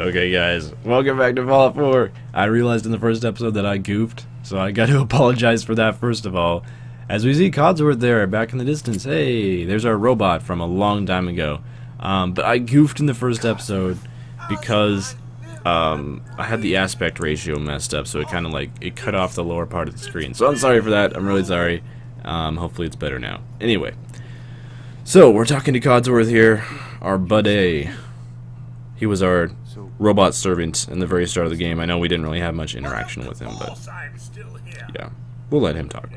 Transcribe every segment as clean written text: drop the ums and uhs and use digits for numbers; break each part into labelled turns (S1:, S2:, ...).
S1: Okay guys, welcome back to Fallout 4. I realized in the first episode that I goofed, so I got to apologize for that first of all. As we see Codsworth there, back in the distance. Hey, there's our robot from a long time ago. But I goofed in the first episode because I had the aspect ratio messed up, so it kind of like, it cut off the lower part of the screen. So I'm sorry for that, I'm really sorry. Hopefully it's better now. Anyway, so we're talking to Codsworth here, our buddy. He was our robot servant in the very start of the game. I know we didn't really have much interaction with him, but yeah, we'll let him talk.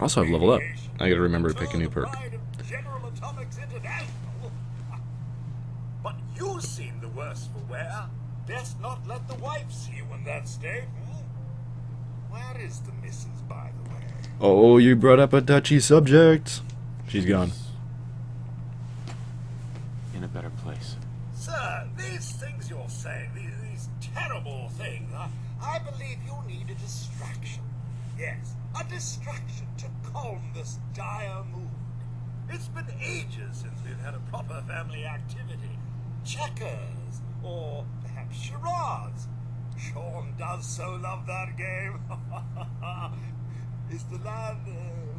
S1: Also, I've leveled up. I gotta remember to pick a new perk.
S2: But you seem the worse for wear. Best not let the wife see you in that state. Where is the missus, by the way?
S1: Oh, you brought up a touchy subject. She's gone.
S3: In a better place.
S2: Sir, these things you're saying, these terrible things, I believe you need a distraction. Yes, a distraction to calm this dire mood. It's been ages since we've had a proper family activity. Checkers, or perhaps charades. Sean does so love that game. Is the lad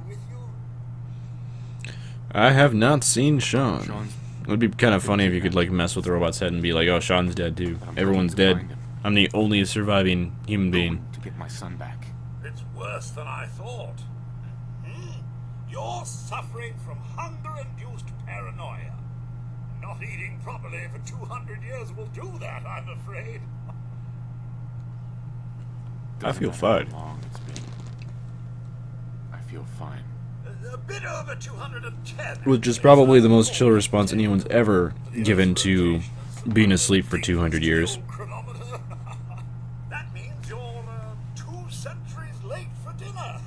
S2: with you?
S1: I have not seen Sean. It would be kind of funny if you could like mess with the robot's head and be like, "Oh, Sean's dead too. Everyone's dead. I'm the only surviving human being."
S3: To get my son back.
S2: It's worse than I thought. You're suffering from hunger-induced paranoia. Not eating properly for 200 years will do that, I'm afraid.
S1: I feel fine.
S3: I feel fine.
S2: A bit over 210.
S1: Which is probably the most chill response anyone's ever given to being asleep for 200 years.
S2: That means you're 2 centuries late for dinner.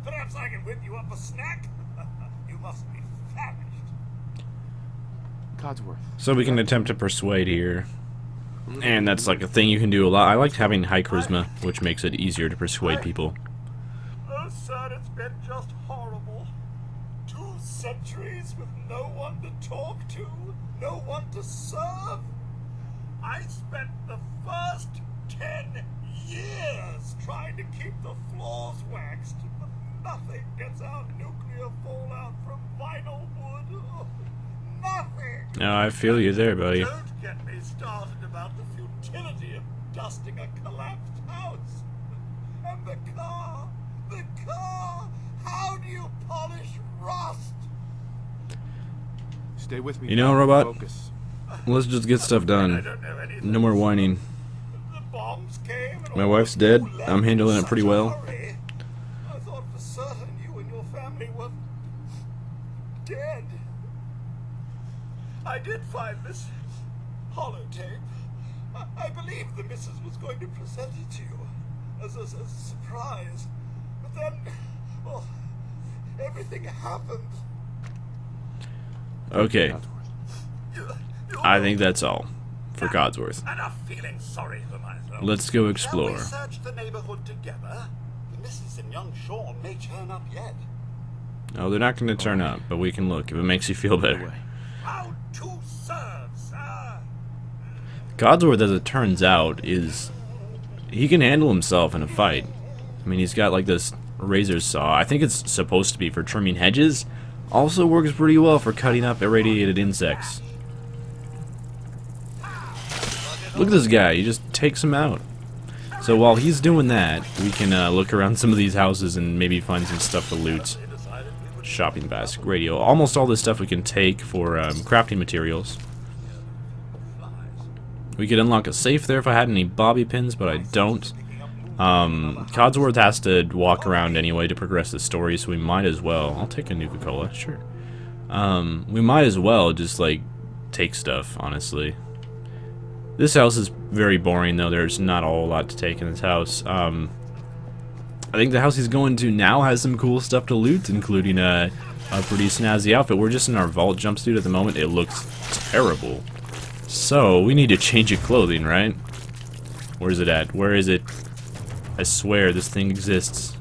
S2: Perhaps I can whip you up a snack. You must be famished.
S3: Codsworth.
S1: So we can attempt to persuade here. And that's like a thing you can do a lot. I liked having high charisma, which makes it easier to persuade people.
S2: Oh, son, it's been just horrible. 2 centuries with no one to talk to, no one to serve. I spent the first 10 years trying to keep the floors waxed, but nothing gets out nuclear fallout from vinyl wood. Nothing.
S1: No, I feel you there, buddy.
S2: Don't get me started about the futility of dusting a collapsed house. And the car, how do you polish rust?
S3: Stay with me.
S1: You know, robot,
S3: Focus.
S1: let's just get stuff
S2: I
S1: done.
S2: don't know anything.
S1: No more whining.
S2: The bombs came and
S1: My
S2: all
S1: wife's
S2: the
S1: dead.
S2: people left
S1: I'm handling
S2: in
S1: it pretty
S2: such a
S1: well.
S2: hurry. I thought for certain you and your family were dead. I did find this holotape. I believe the missus was going to present it to you as a surprise. But then, well, everything happened.
S1: Okay,
S2: You-
S1: I think that's all for Codsworth.
S2: Enough feeling sorry for myself.
S1: Let's go
S2: Shall
S1: explore.
S2: we search the neighborhood together? The missus and young Sean may turn up yet.
S1: No, they're not going to turn up, but we can look if it makes you feel better.
S2: How to serve, sir?
S1: Codsworth, as it turns out, he can handle himself in a fight. I mean, he's got like this razor saw. I think it's supposed to be for trimming hedges. Also works pretty well for cutting up irradiated insects. Look at this guy, he just takes him out. So while he's doing that, we can look around some of these houses and maybe find some stuff to loot. Shopping basket, radio, almost all this stuff we can take for crafting materials. We could unlock a safe there if I had any bobby pins, but I don't. Codsworth has to walk around anyway to progress the story, so we might as well. I'll take a Nuka-Cola, sure. We might as well just, like, take stuff, honestly. This house is very boring, though. There's not a whole lot to take in this house. I think the house he's going to now has some cool stuff to loot, including a pretty snazzy outfit. We're just in our vault jumpsuit at the moment. It looks terrible. So, we need to change your clothing, right? Where's it at? Where is it? I swear this thing exists.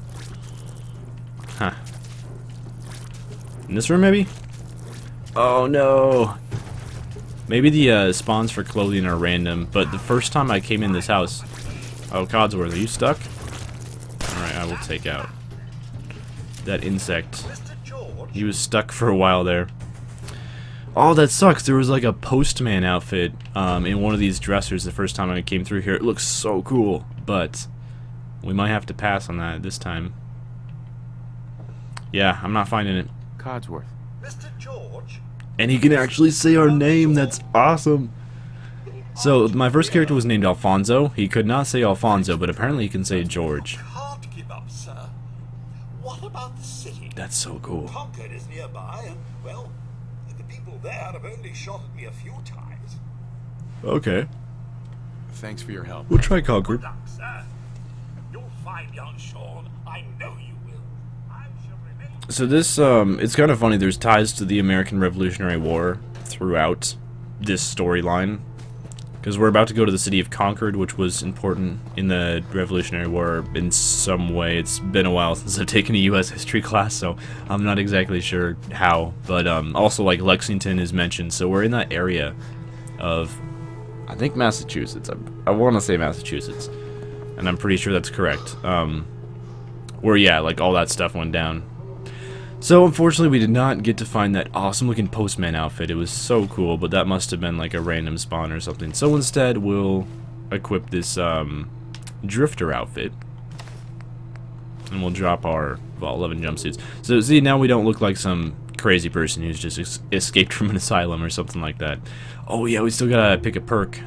S1: Huh. In this room, maybe? Oh no! Maybe the spawns for clothing are random, but the first time I came in this house... Oh, Codsworth, are you stuck? Alright, I will take out that insect.
S2: Mr. George?
S1: He was stuck for a while there. Oh, that sucks. There was like a postman outfit in one of these dressers the first time I came through here. It looks so cool, but we might have to pass on that this time. Yeah, I'm not finding it.
S3: Codsworth.
S2: Mr. George?
S1: And he can actually say our name. That's awesome. So, my first character was named Alfonso. He could not say Alfonso, but apparently he can say George.
S2: Can't give up, sir. What about the city?
S1: That's so cool.
S2: Concord is nearby, and, well, the people there have only shot at me a few times.
S1: Okay.
S3: Thanks for your help.
S1: We'll try Concord.
S2: Good luck, sir. You'll find young Sean. I know you will. I shall remain...
S1: So this, it's kind of funny. There's ties to the American Revolutionary War throughout this storyline. Because we're about to go to the city of Concord, which was important in the Revolutionary War in some way. It's been a while since I've taken a U.S. history class, so I'm not exactly sure how. But also, like, Lexington is mentioned, so we're in that area of, I think, Massachusetts. I want to say Massachusetts, and I'm pretty sure that's correct. Where, yeah, like, all that stuff went down. So, unfortunately, we did not get to find that awesome-looking postman outfit. It was so cool, but that must have been, like, a random spawn or something. So, instead, we'll equip this, drifter outfit. And we'll drop our, well, 11 jumpsuits. So, see, now we don't look like some crazy person who's just escaped from an asylum or something like that. Oh, yeah, we still gotta pick a perk.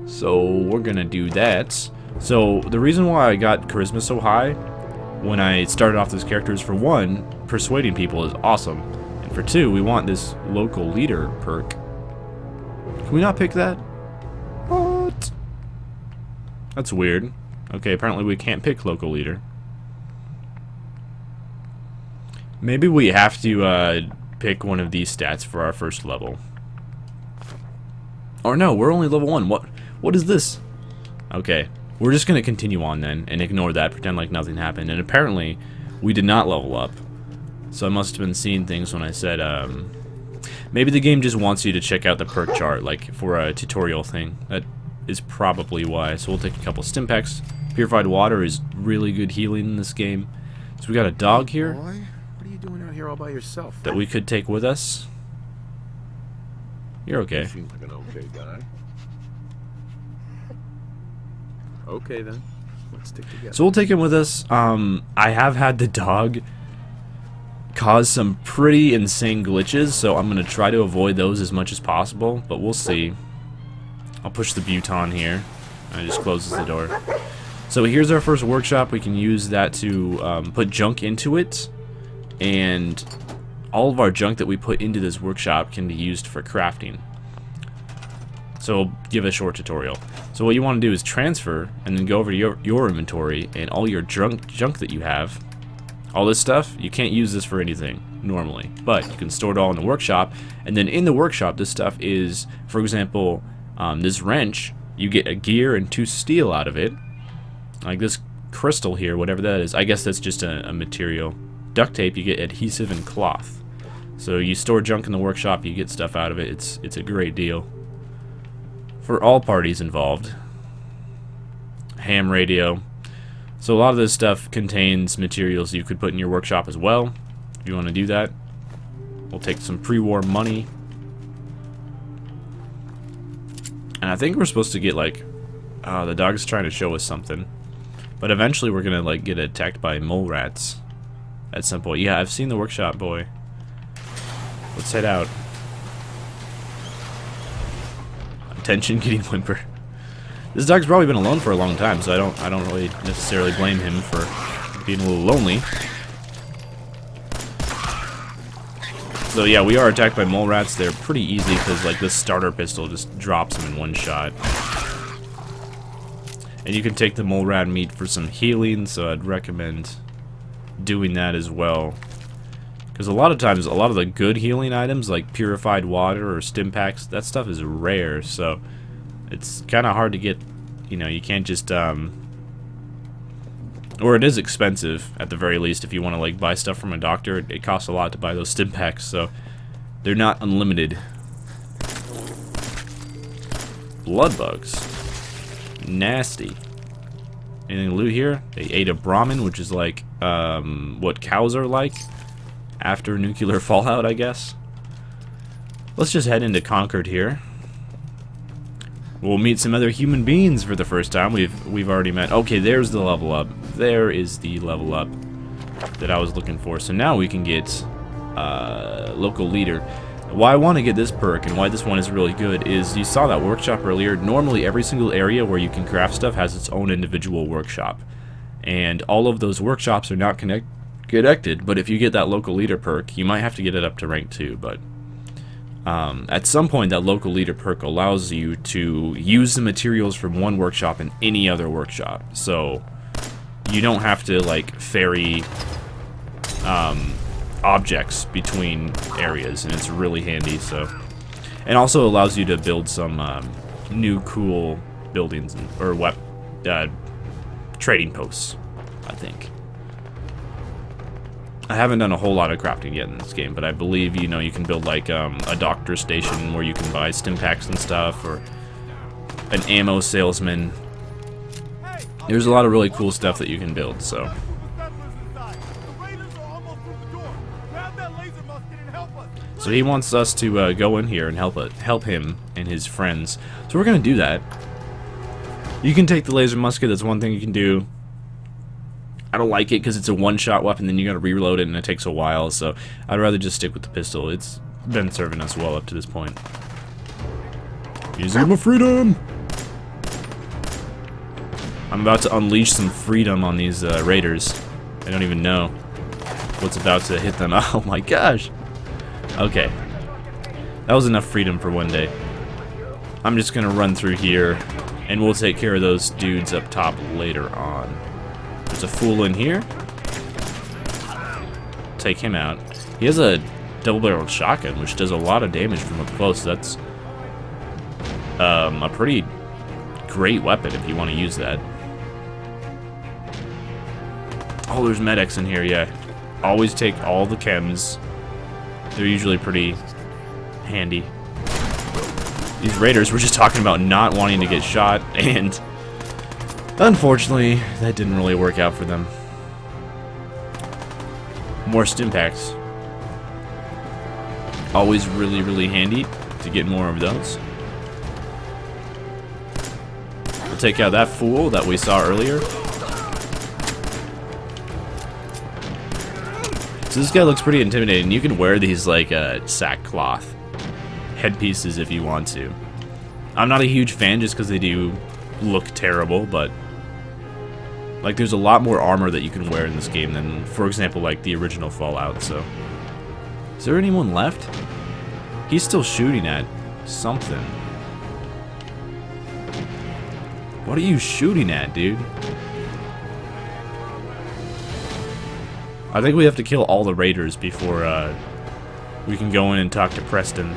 S1: So, we're gonna do that. So, the reason why I got charisma so high when I started off this character is, for one, persuading people is awesome, and for two, we want this local leader perk. Can we not pick that? What? That's weird. Okay, apparently we can't pick local leader. Maybe we have to pick one of these stats for our first level. Or no, we're only level 1. What is this? Okay. We're just going to continue on then and ignore that, pretend like nothing happened. And apparently, we did not level up. So I must have been seeing things when I said, maybe the game just wants you to check out the perk chart, like for a tutorial thing. That is probably why. So we'll take a couple stim packs. Purified water is really good healing in this game. So we got a dog here
S3: Boy, what are you doing out here all by yourself?
S1: that we could take with us. You're okay.
S3: Seems like an okay guy. Okay then, let's stick together.
S1: So we'll take him with us. I have had the dog cause some pretty insane glitches, so I'm going to try to avoid those as much as possible, but we'll see. I'll push the Buton here, and it just closes the door. So here's our first workshop. We can use that to put junk into it, and all of our junk that we put into this workshop can be used for crafting. So we'll give a short tutorial. So what you want to do is transfer, and then go over to your inventory, and all your junk that you have, all this stuff, you can't use this for anything normally, but you can store it all in the workshop, and then in the workshop, this stuff is, for example, this wrench, you get a gear and 2 steel out of it, like this crystal here, whatever that is. I guess that's just a material. Duct tape, you get adhesive and cloth. So you store junk in the workshop, you get stuff out of it. It's a great deal for all parties involved. Ham radio. So a lot of this stuff contains materials you could put in your workshop as well, if you want to do that. We'll take some pre-war money. And I think we're supposed to get, like, the dog's trying to show us something. But eventually we're gonna, like, get attacked by mole rats at some point. Yeah, I've seen the workshop, boy. Let's head out. Attention, getting whimper. This dog's probably been alone for a long time, so I don't really necessarily blame him for being a little lonely. So yeah, we are attacked by mole rats. They're pretty easy because, like, this starter pistol just drops them in one shot. And you can take the mole rat meat for some healing, so I'd recommend doing that as well. Because a lot of times, a lot of the good healing items, like purified water or stim packs, that stuff is rare, so it's kind of hard to get. You know, you can't just, or it is expensive, at the very least, if you want to, like, buy stuff from a doctor. It costs a lot to buy those stim packs, so they're not unlimited. blood bugs. Nasty. Anything to loot here? They ate a Brahmin, which is like what cows are like after nuclear fallout, I guess. Let's just head into Concord here. We'll meet some other human beings for the first time. We've already met. Okay, there's the level up. There is the level up that I was looking for. So now we can get local leader. Why I want to get this perk and why this one is really good is you saw that workshop earlier. Normally every single area where you can craft stuff has its own individual workshop. And all of those workshops are not connected, but if you get that local leader perk, you might have to get it up to rank 2, but at some point that local leader perk allows you to use the materials from one workshop in any other workshop. So you don't have to like ferry objects between areas, and it's really handy. So, and also allows you to build some new cool buildings or trading posts, I think. I haven't done a whole lot of crafting yet in this game, but I believe, you know, you can build like a doctor station where you can buy stim packs and stuff, or an ammo salesman. There's a lot of really cool stuff that you can build, so. So he wants us to go in here and help him and his friends. So we're gonna do that. You can take the laser musket. That's one thing you can do. I don't like it because it's a one-shot weapon, then you gotta reload it and it takes a while, so I'd rather just stick with the pistol. It's been serving us well up to this point. Museum of Freedom! I'm about to unleash some freedom on these raiders. I don't even know what's about to hit them. Oh my gosh! Okay. That was enough freedom for one day. I'm just gonna run through here, and we'll take care of those dudes up top later on. There's a fool in here. Take him out. He has a double-barreled shotgun, which does a lot of damage from up close. That's a pretty great weapon if you want to use that. Oh, there's medics in here, yeah. Always take all the chems. They're usually pretty handy. These raiders were just talking about not wanting to get shot, and unfortunately, that didn't really work out for them. More stim packs. Always really, really handy to get more of those. We'll take out that fool that we saw earlier. So this guy looks pretty intimidating. You can wear these like sackcloth headpieces if you want to. I'm not a huge fan just because they do look terrible, but like there's a lot more armor that you can wear in this game than, for example, like the original Fallout. So, is there anyone left? He's still shooting at something. What are you shooting at, dude? I think we have to kill all the raiders before we can go in and talk to Preston.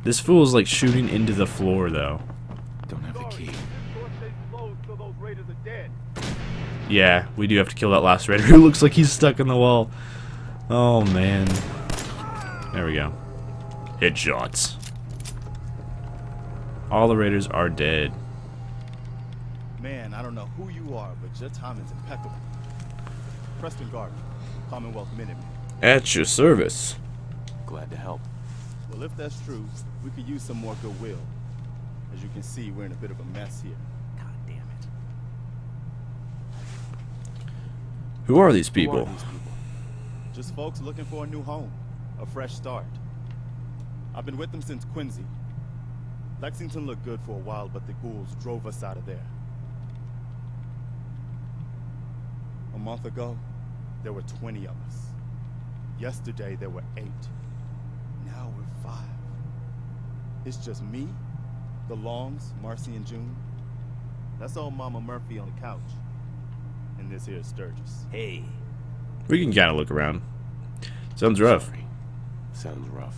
S1: This fool is like shooting into the floor, though.
S3: Don't have the key.
S1: Yeah, we do have to kill that last raider who looks like he's stuck in the wall. Oh, man. There we go. Headshots. All the raiders are dead.
S4: Man, I don't know who you are, but your timing's impeccable. Preston Garden, Commonwealth Minutemen.
S1: At your service.
S3: Glad to help.
S4: Well, if that's true, we could use some more goodwill. As you can see, we're in a bit of a mess here. God damn it.
S1: Who are these people?
S4: Just folks looking for a new home, a fresh start. I've been with them since Quincy. Lexington looked good for a while, but the ghouls drove us out of there. A month ago, there were 20 of us. Yesterday, there were 8. Now we're 5. It's just me, the Longs, Marcy and June. That's old Mama Murphy on the couch. And this here is Sturgis.
S2: Hey.
S1: We can kind of look around. Sounds rough.
S3: Sorry. Sounds rough.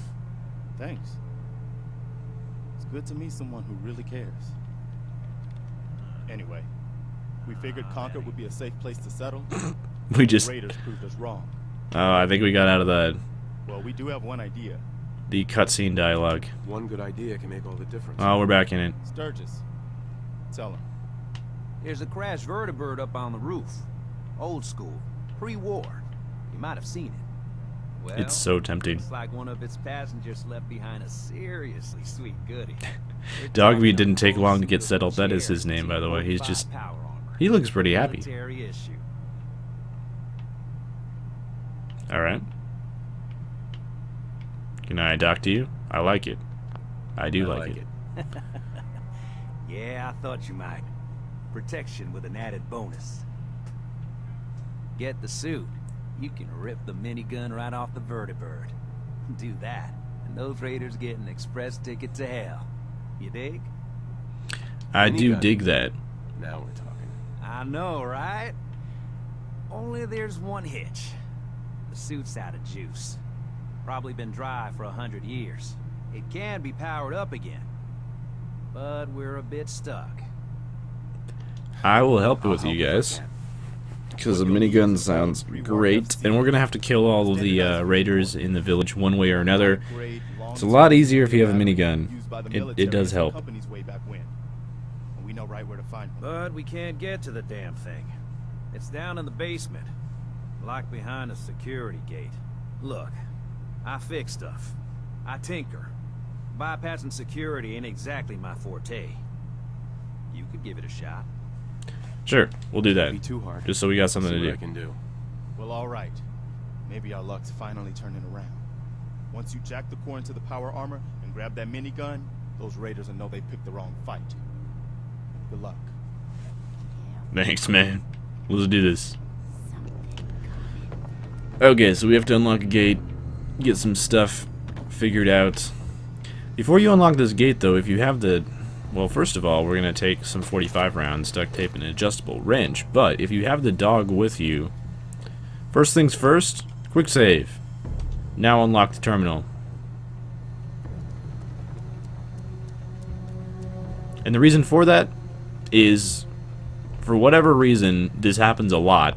S4: Thanks. It's good to meet someone who really cares. Anyway, we figured Concord would be a safe place to settle.
S1: We just...
S4: Raiders proved us wrong.
S1: Oh, I think we got out of that.
S4: Well, we do have one idea.
S1: the cutscene dialogue.
S3: One good idea can make all the difference.
S1: Oh, we're back in it.
S4: Sturgis, tell him.
S5: There's a crashed vertibird up on the roof. Old school, pre-war. You might have seen it. Well,
S1: It's so tempting.
S5: looks like one of its passengers left behind a seriously sweet goodie.
S1: Dogby didn't take long to get settled. That is his name, by the way. He's just... He looks pretty happy.
S5: Military issue.
S1: Alright. Can I dock to you? I like it. I do like it.
S5: Yeah, I thought you might. Protection with an added bonus. Get the suit. You can rip the minigun right off the vertibird. Do that, and those raiders get an express ticket to hell. You dig?
S1: I do
S3: Minigun.
S1: dig that.
S3: Now we're talking.
S5: I know, right? Only there's one hitch. The suit's out of juice. Probably been dry for 100 years. It can be powered up again. But we're a bit stuck.
S1: I will help
S3: I'll
S1: with you
S3: help if I
S1: guys.
S3: can.
S1: Because the minigun sounds great. And we're going to have to kill all of the raiders in the village one way or another. It's a lot easier if you have a minigun. It does help.
S4: We know right where to find them.
S5: But we can't get to the damn thing. It's down in the basement. Locked behind a security gate. Look, I fix stuff. I tinker. Bypassing security ain't exactly my forte. You could give it a shot.
S1: Sure, we'll do that.
S3: Be too hard.
S1: Just so we got something
S3: See
S1: to
S3: what I
S1: do.
S3: can do.
S4: Well, all right. Maybe our luck's finally turning around. Once you jack the core into the power armor and grab that minigun, those raiders will know they picked the wrong fight. Good luck.
S1: Thanks, man. Let's do this. Okay, so we have to unlock a gate, get some stuff figured out. Before you unlock this gate, though, if you have the... Well, first of all, we're going to take some 45 rounds, duct tape, and an adjustable wrench. But if you have the dog with you, first things first, quick save. Now unlock the terminal. And the reason for that is, for whatever reason, this happens a lot,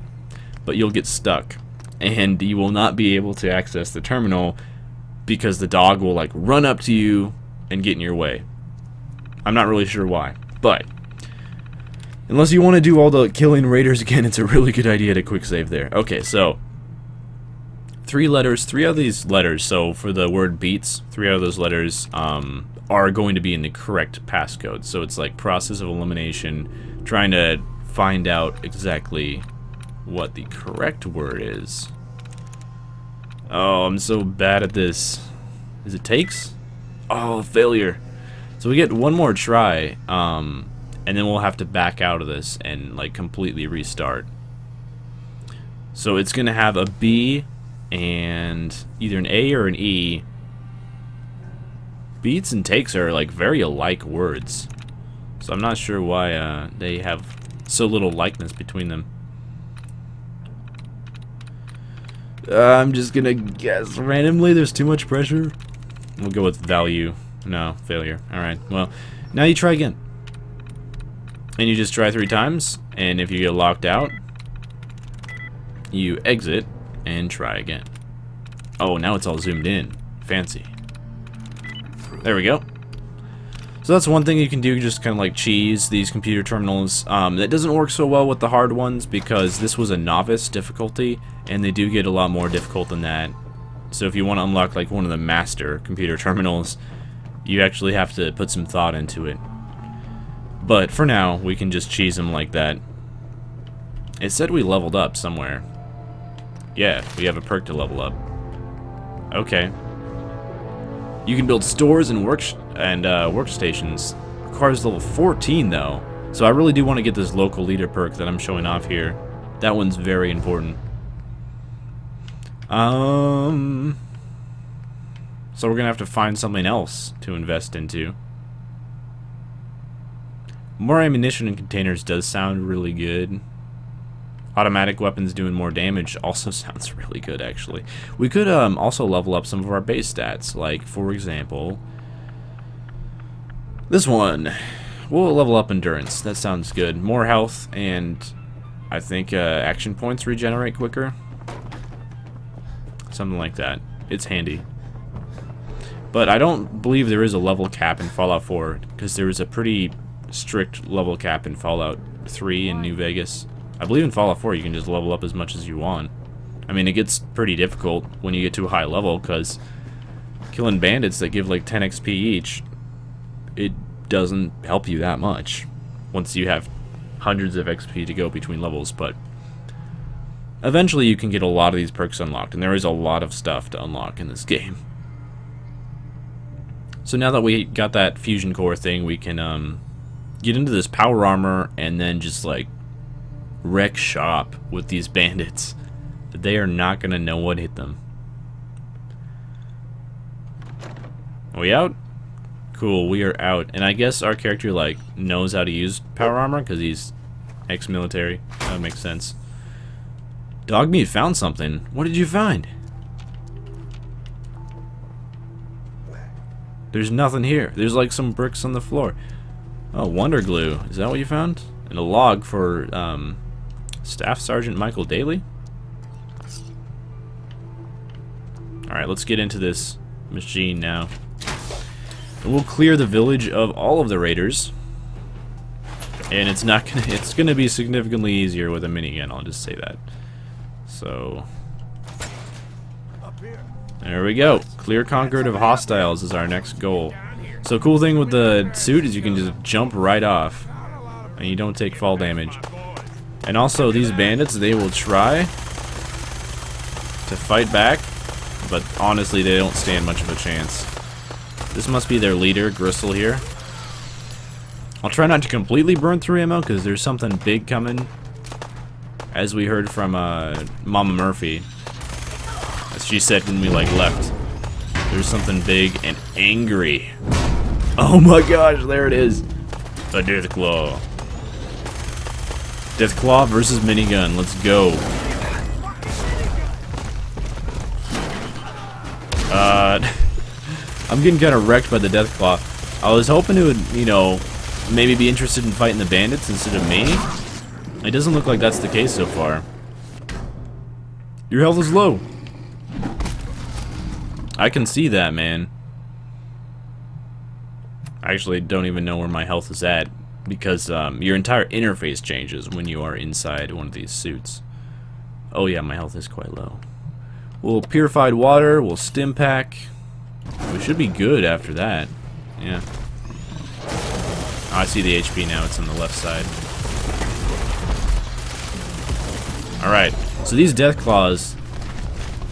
S1: but you'll get stuck. And you will not be able to access the terminal because the dog will, like, run up to you and get in your way. I'm not really sure why, but unless you want to do all the killing raiders again, it's a really good idea to quick save there. Okay, so 3 letters, 3 of these letters, so for the word beats, 3 out of those letters are going to be in the correct passcode. So it's like process of elimination, trying to find out exactly what the correct word is. Oh, I'm so bad at this. Is it takes? Oh, failure. So we get one more try, and then we'll have to back out of this and like completely restart. So it's gonna have a B and either an A or an E. Beats and takes are like very alike words, so I'm not sure why they have so little likeness between them. I'm just gonna guess randomly. There's too much pressure. We'll go with value. No, failure. Alright, well, now you try again. And you just try 3 times, and if you get locked out, you exit and try again. Oh, now it's all zoomed in. Fancy. There we go. So that's one thing you can do, just kind of like cheese these computer terminals. That doesn't work so well with the hard ones because this was a novice difficulty, and they do get a lot more difficult than that. So if you want to unlock like one of the master computer terminals, you actually have to put some thought into it. But for now, we can just cheese them like that. It said we leveled up somewhere. Yeah, we have a perk to level up. Okay. You can build stores and workstations. Requires level 14 though. So I really do want to get this local leader perk that I'm showing off here. That one's very important. So we're gonna have to find something else to invest into. More ammunition in containers does sound really good. Automatic weapons doing more damage also sounds really good, actually. We could also level up some of our base stats, like, for example, this one. We'll level up endurance. That sounds good. More health, and I think action points regenerate quicker. Something like that. It's handy. But I don't believe there is a level cap in Fallout 4, because there was a pretty strict level cap in Fallout 3 in New Vegas. I believe in Fallout 4 you can just level up as much as you want. I mean, it gets pretty difficult when you get to a high level, because killing bandits that give like 10 XP each, it doesn't help you that much once you have hundreds of XP to go between levels. But eventually you can get a lot of these perks unlocked, and there is a lot of stuff to unlock in this game. So now that we got that fusion core thing, we can get into this power armor and then just like wreck shop with these bandits. They are not gonna know what hit them. Are we out? Cool, we are out. And I guess our character like knows how to use power armor because he's ex-military. That makes sense. Dogmeat found something. What did you find? There's nothing here. There's like some bricks on the floor. Oh, wonder glue. Is that what you found? And a log for Staff Sergeant Michael Daly? Alright, let's get into this machine now. And we'll clear the village of all of the raiders. And it's gonna be significantly easier with a minigun, I'll just say that. So there we go. Clear Concord of hostiles is our next goal. So cool thing with the suit is you can just jump right off and you don't take fall damage. And also these bandits, they will try to fight back, but honestly they don't stand much of a chance. This must be their leader, Gristle here. I'll try not to completely burn through ammo because there's something big coming, as we heard from Mama Murphy, as she said when we like left. There's something big and angry. Oh my gosh, there it is. A Deathclaw. Deathclaw versus minigun. Let's go. I'm getting kind of wrecked by the Deathclaw. I was hoping it would, you know, maybe be interested in fighting the bandits instead of me. It doesn't look like that's the case so far. Your health is low. I can see that, man. I actually don't even know where my health is at, because your entire interface changes when you are inside one of these suits. Oh yeah, my health is quite low. We'll purified water, we'll stim pack. We should be good after that. Yeah. Oh, I see the HP now, it's on the left side. Alright, so these Deathclaws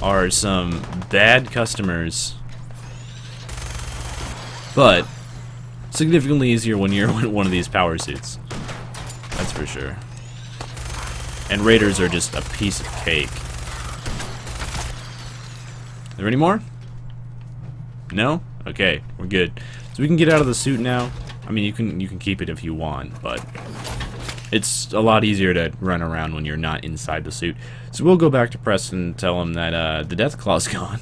S1: are some bad customers, but significantly easier when you're in one of these power suits. That's for sure. And raiders are just a piece of cake. Are there any more? No? Okay, we're good. So we can get out of the suit now. I mean, you can keep it if you want, but it's a lot easier to run around when you're not inside the suit. So we'll go back to Preston and tell him that the Deathclaw's gone.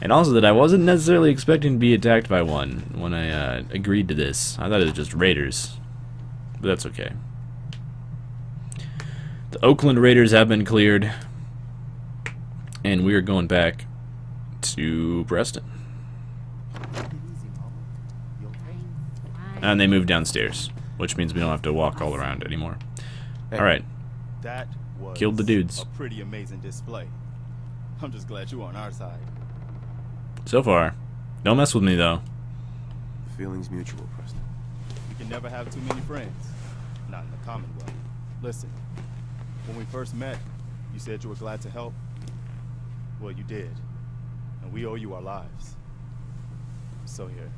S1: And also that I wasn't necessarily expecting to be attacked by one when I agreed to this. I thought it was just raiders. But that's okay. The Oakland Raiders have been cleared. And we are going back to Preston. And they moved downstairs, which means we don't have to walk all around anymore.
S3: Hey,
S1: Alright.
S4: That was
S1: Killed the dudes.
S4: a pretty amazing display. I'm just glad you're on our side.
S1: So far. Don't mess with me, though.
S3: The feeling's mutual, Preston.
S4: You can never have too many friends. Not in the Commonwealth. Listen, when we first met, you said you were glad to help. Well, you did. And we owe you our lives. So here.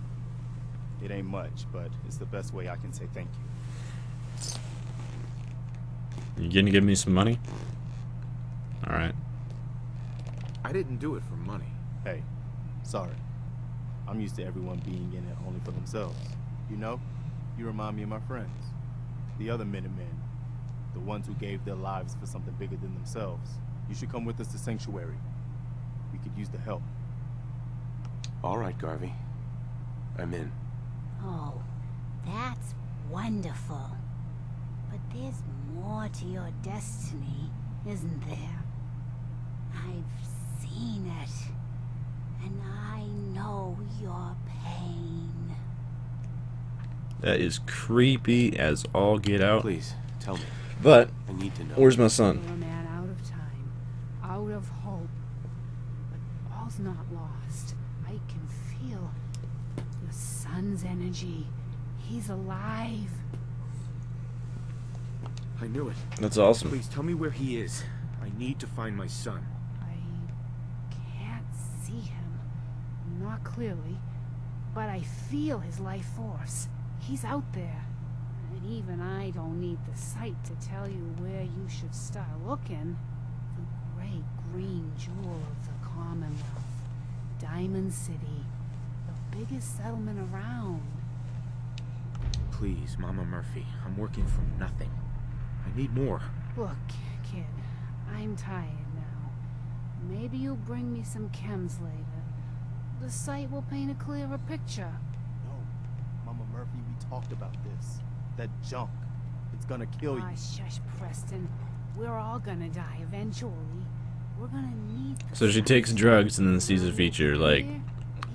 S4: It ain't much, but it's the best way I can say thank you.
S1: You gonna give me some money? Alright.
S3: I didn't do it for money.
S4: Hey, sorry. I'm used to everyone being in it only for themselves. You know, you remind me of my friends. The other Minutemen. The ones who gave their lives for something bigger than themselves. You should come with us to Sanctuary. We could use the help.
S3: All right, Garvey. I'm in.
S6: Oh, that's wonderful. But there's more to your destiny, isn't there? I've seen it. and I know your pain.
S1: That is creepy as all get out.
S3: Please, tell me.
S1: But
S3: I need to know.
S1: where's my
S7: You're
S1: son?
S7: a man out of time, out of hope. But all's not lost. I can feel your son's energy. He's alive.
S3: I knew it.
S1: That's awesome.
S3: Please tell me where he is. I need to find my son.
S7: I can't see him, not clearly, but I feel his life force. He's out there. And even I don't need the sight to tell you where you should start looking. The great green jewel of the Commonwealth. Diamond City. The biggest settlement around.
S3: Please, Mama Murphy. I'm working for nothing. I need more.
S7: Look, kid, I'm tired now. Maybe you'll bring me some chems later. The sight will paint a clearer picture.
S4: No, Mama Murphy, we talked about this. That junk. It's gonna kill you.
S7: Ah, shush, Preston. We're all gonna die eventually. We're gonna need the
S1: So she
S7: sight.
S1: takes drugs and then sees a feature. Like,
S7: He's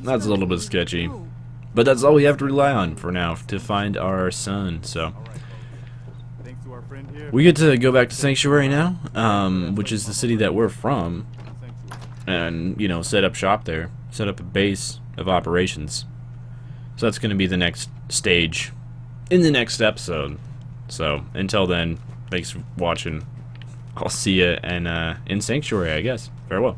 S1: that's a
S7: gonna
S1: little bit
S7: need
S1: sketchy.
S7: you.
S1: But that's all we have to rely on for now to find our son. So
S4: All right, folks. Thanks to our friend here.
S1: we get to go back to Sanctuary now, which is the city that we're from, and you know, set up shop there, set up a base of operations. So that's going to be the next stage in the next episode. So until then, thanks for watching. I'll see you in Sanctuary, I guess. Farewell.